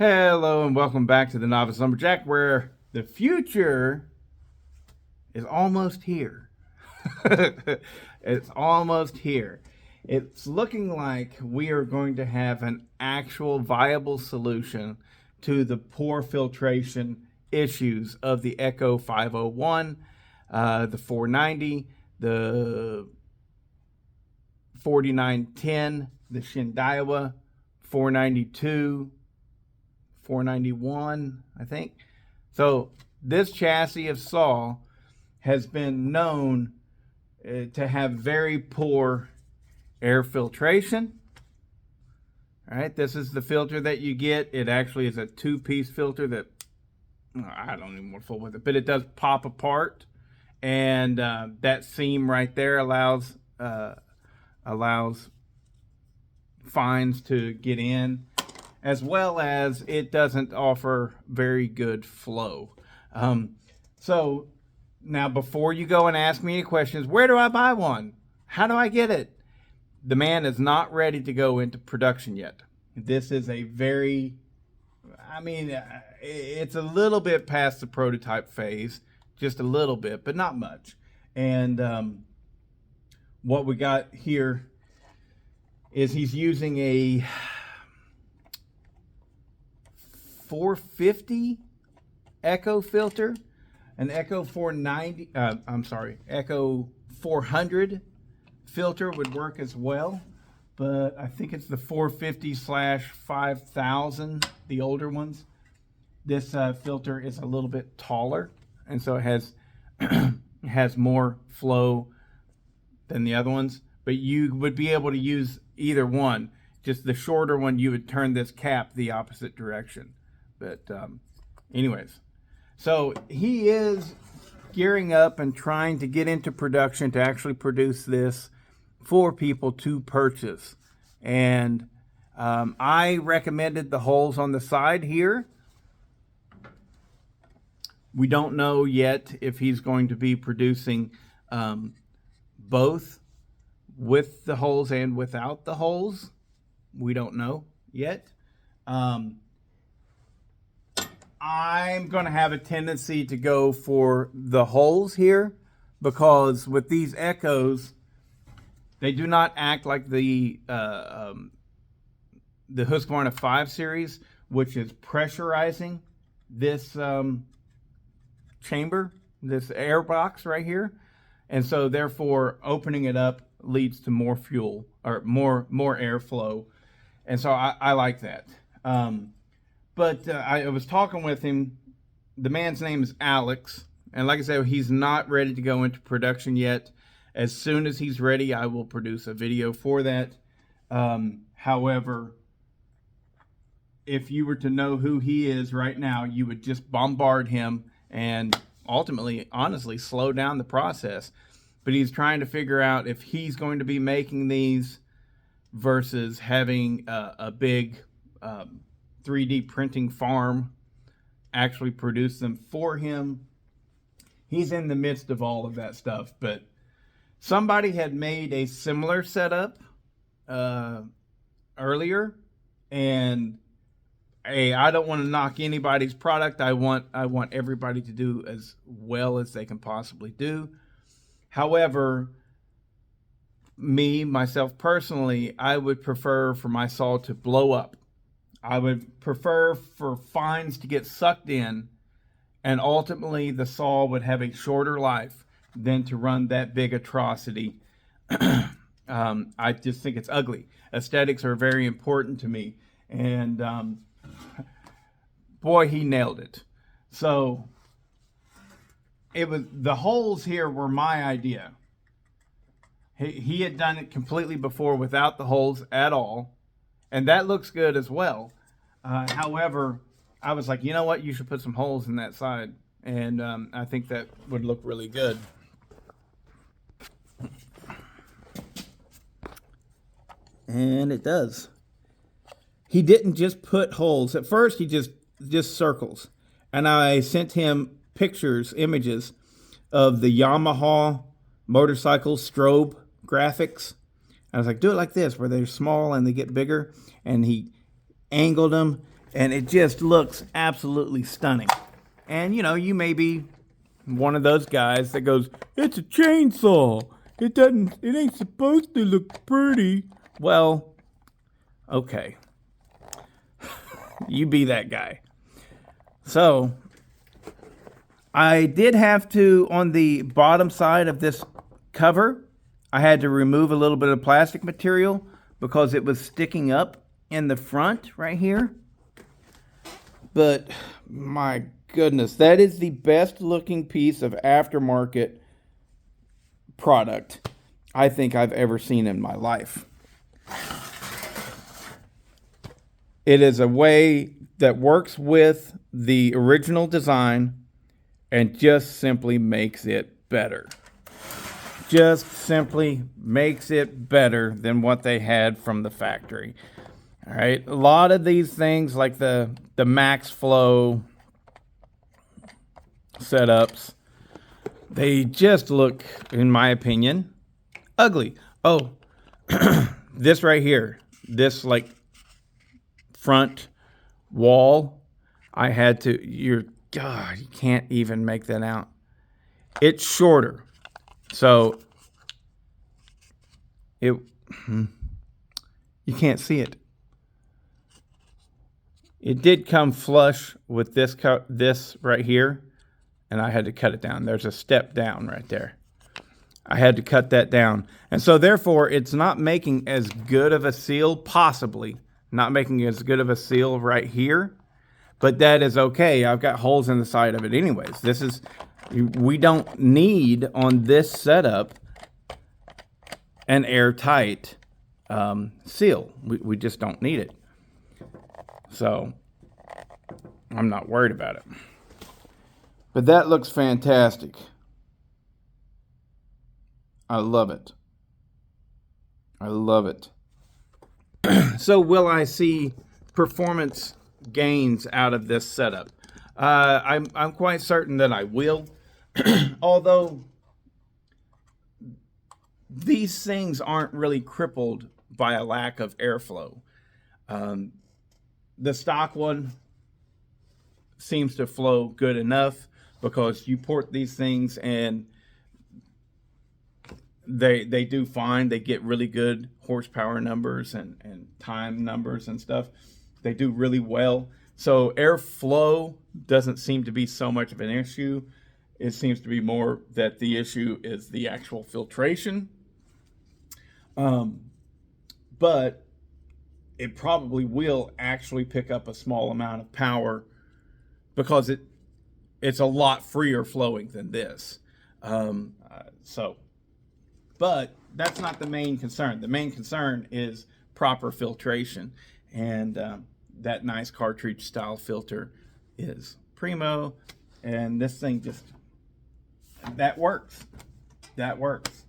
Hello and welcome back to the Novice Lumberjack, where the future is almost here. It's almost here. It's looking like we are going to have an actual viable solution to the poor filtration issues of the Echo 501, the 490, the 4910, the Shindaiwa 492, 491, I think. So this chassis of saw has been known to have very poor air filtration. All right, this is the filter that you get. It actually is a two-piece filter that I don't even want to fool with it, but it does pop apart, and that seam right there allows fines to get in, as well as it doesn't offer very good flow. So now, before you go and ask me any questions, where do I buy one? How do I get it? The man is not ready to go into production yet. This is a very, it's a little bit past the prototype phase, just a little bit, but not much. And what we got here is he's using a 450 Echo filter. An Echo 490, Echo 400 filter would work as well, but I think it's the 450/5000, the older ones. This filter is a little bit taller, and so it has has more flow than the other ones, but you would be able to use either one. Just the shorter one, you would turn this cap the opposite direction. But anyways, so he is gearing up and trying to get into production to actually produce this for people to purchase. And I recommended the holes on the side here. We don't know yet if he's going to be producing both with the holes and without the holes. We don't know yet. I'm going to have a tendency to go for the holes here, because with these Echoes, they do not act like the Husqvarna 5 Series, which is pressurizing this chamber, this air box right here. And so therefore opening it up leads to more fuel, or more airflow. And so I like that. But I was talking with him. The man's name is Alex. And like I said, he's not ready to go into production yet. As soon as he's ready, I will produce a video for that. However, if you were to know who he is right now, you would just bombard him and ultimately, honestly, slow down the process. But he's trying to figure out if he's going to be making these versus having a big 3D printing farm actually produce them for him. He's in the midst of all of that stuff, but somebody had made a similar setup earlier, and hey, I don't want to knock anybody's product. I want everybody to do as well as they can possibly do. However, myself personally, I would prefer for my saw to blow up. I would prefer for fines to get sucked in, and ultimately the saw would have a shorter life than to run that big atrocity. I just think it's ugly. Aesthetics are very important to me, and boy, he nailed it. So the holes here were my idea. He had done it completely before without the holes at all, and that looks good as well. However, I was like, you know what? You should put some holes in that side, and I think that would look really good. And it does. He didn't just put holes. At first, he just circles. And I sent him images of the Yamaha motorcycle strobe graphics. I was like, do it like this, where they're small and they get bigger. And he angled them And it just looks absolutely stunning. And you know, you may be one of those guys that goes, it's a chainsaw. It ain't supposed to look pretty. Well, okay. You be that guy. So, I did have to, on the bottom side of this cover, I had to remove a little bit of plastic material because it was sticking up in the front right here. But my goodness, that is the best looking piece of aftermarket product I think I've ever seen in my life. It is a way that works with the original design and just simply makes it better. Just simply makes it better than what they had from the factory. All right, a lot of these things like the Max Flow setups, they just look, in my opinion, ugly. Oh, this right here, this like front wall, I had to, God, you can't even make that out. It's shorter. So you can't see it. It did come flush with this right here, and I had to cut it down. There's a step down right there. I had to cut that down. And so therefore, it's not making as good of a seal, possibly not making as good of a seal right here, but that is okay. I've got holes in the side of it anyways. We don't need on this setup an airtight seal. We just don't need it. So I'm not worried about it. But that looks fantastic. I love it. I love it. So will I see performance gains out of this setup? I'm quite certain that I will. Although these things aren't really crippled by a lack of airflow. The stock one seems to flow good enough because you port these things and they do fine. They get really good horsepower numbers and time numbers and stuff. They do really well. So airflow doesn't seem to be so much of an issue. It seems to be more that the issue is the actual filtration. But it probably will actually pick up a small amount of power because it's a lot freer flowing than this. But that's not the main concern. The main concern is proper filtration, and that nice cartridge style filter is primo, and this thing just, that works. That works.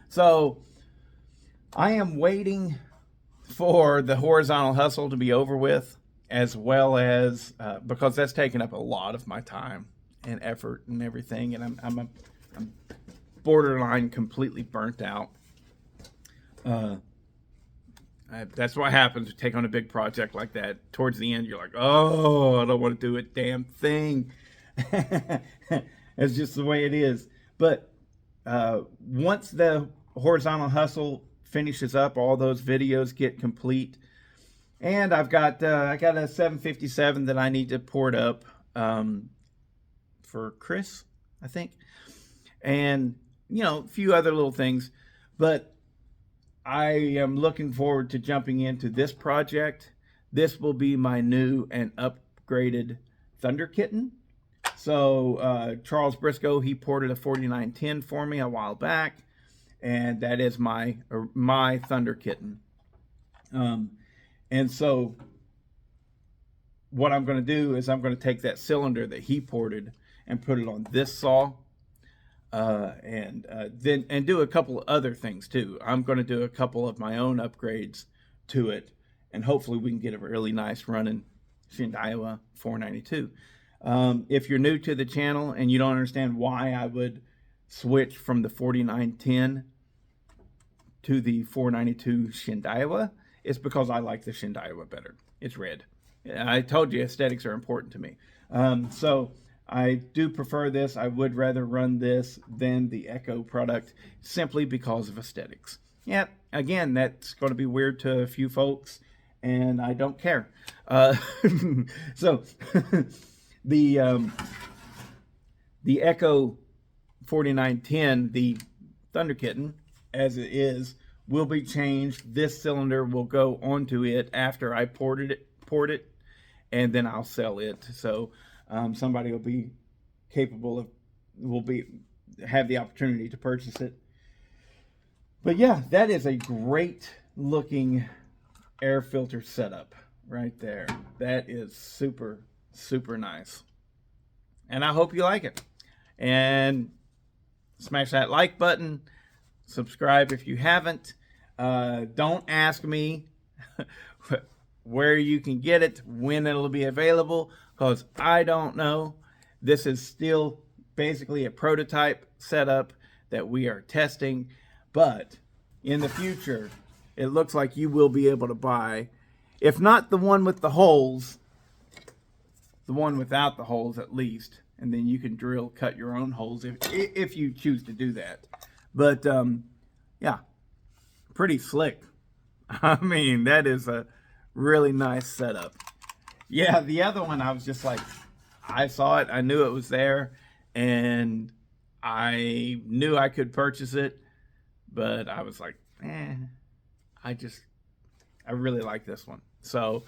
So I am waiting for the horizontal hustle to be over with, as well as because that's taken up a lot of my time and effort and everything, and I'm borderline completely burnt out. That's what happens to take on a big project like that. Towards the end, you're like, oh, I don't want to do a damn thing. It's just the way it is. But once the horizontal hustle finishes up, all those videos get complete, and I got a 757 that I need to port up for Chris, I think, and a few other little things. But I am looking forward to jumping into this project. This will be my new and upgraded Thunder Kitten. So Charles Briscoe, he ported a 4910 for me a while back, and that is my Thunder Kitten. And so what I'm going to do is I'm going to take that cylinder that he ported and put it on this saw, and do a couple of other things too. I'm going to do a couple of my own upgrades to it, and hopefully we can get a really nice running Shindaiwa 492. If you're new to the channel and you don't understand why I would switch from the 4910 to the 492 Shindaiwa, it's because I like the Shindaiwa better. It's red. I told you aesthetics are important to me. So I do prefer this. I would rather run this than the Echo product simply because of aesthetics. Yeah, again, that's going to be weird to a few folks, and I don't care. So the the Echo 4910, the Thunder Kitten, as it is, will be changed. This cylinder will go onto it after I port it, and then I'll sell it. So somebody will be capable of, have the opportunity to purchase it. But yeah, that is a great looking air filter setup right there. That is super, super nice. And I hope you like it. And smash that like button. Subscribe if you haven't. Don't ask me where you can get it, when it'll be available, because I don't know. This is still basically a prototype setup that we are testing, but in the future, it looks like you will be able to buy, if not the one with the holes, the one without the holes at least, and then you can cut your own holes if you choose to do that. But yeah, pretty slick. I mean, that is a really nice setup. Yeah, the other one, I was just like, I saw it, I knew it was there, and I knew I could purchase it, but I was like, I really like this one. So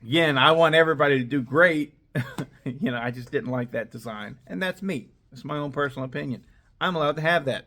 again, I want everybody to do great. You know, I just didn't like that design, and that's me. It's my own personal opinion. I'm allowed to have that.